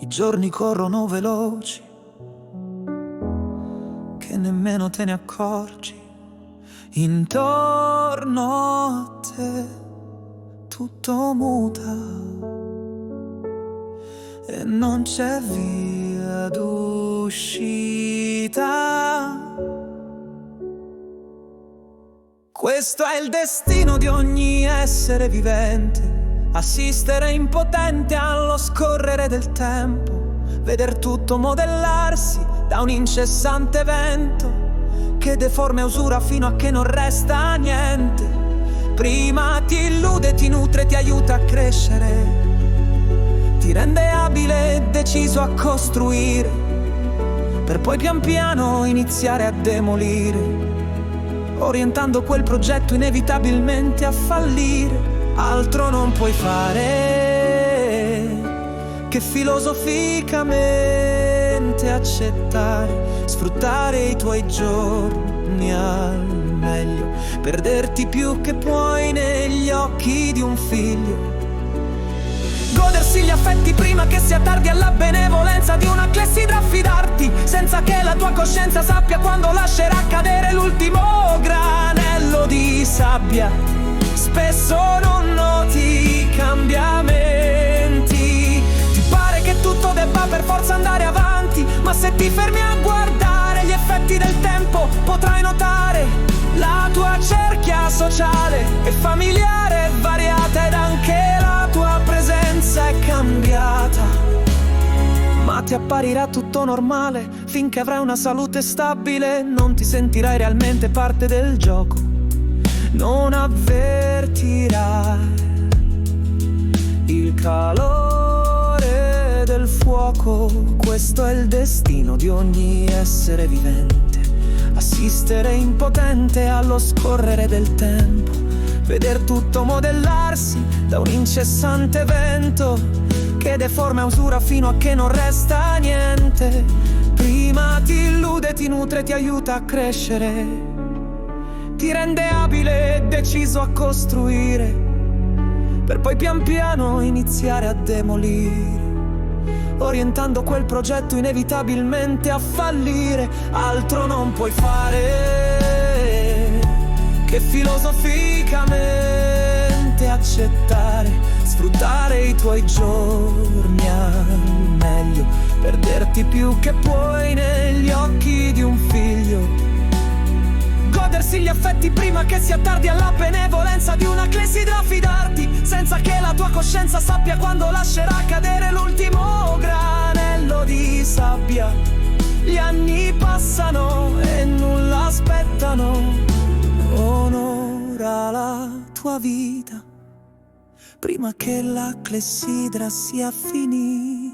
I giorni corrono veloci, che nemmeno te ne accorgi. Intorno a te tutto muta e non c'è via d'uscita. Questo è il destino di ogni essere vivente: assistere impotente allo scorrere del tempo, veder tutto modellarsi da un incessante vento che deforma e usura fino a che non resta niente. Prima ti illude, ti nutre, ti aiuta a crescere, ti rende abile e deciso a costruire, per poi pian piano iniziare a demolire, orientando quel progetto inevitabilmente a fallire. Altro non puoi fare che filosoficamente accettare, sfruttare i tuoi giorni al meglio, perderti più che puoi negli occhi di un figlio, godersi gli affetti prima che sia tardi, alla benevolenza di una clessidra affidarti, senza che la tua coscienza sappia quando lascerà cadere l'ultimo granello di sabbia. Spesso non noti cambiamenti, ti pare che tutto debba per forza andare avanti, ma se ti fermi a guardare gli effetti del tempo potrai notare la tua cerchia sociale e familiare è variata ed anche la tua presenza è cambiata. Ma ti apparirà tutto normale finché avrai una salute stabile, non ti sentirai realmente parte del gioco, non avvertirai il calore del fuoco. Questo è il destino di ogni essere vivente: assistere impotente allo scorrere del tempo, veder tutto modellarsi da un incessante vento che deforma e usura fino a che non resta niente. Prima ti illude, ti nutre, ti aiuta a crescere, ti rende abile e deciso a costruire, per poi pian piano iniziare a demolire, orientando quel progetto inevitabilmente a fallire. Altro non puoi fare che filosoficamente accettare, sfruttare i tuoi giorni al meglio, perderti più che puoi negli occhi di un figlio, godersi gli affetti prima che sia tardi, alla benevolenza di una clessidra affidarti, senza che la tua coscienza sappia quando lascerà cadere l'ultimo granello di sabbia. Gli anni passano e nulla aspettano, onora la tua vita prima che la clessidra sia finita.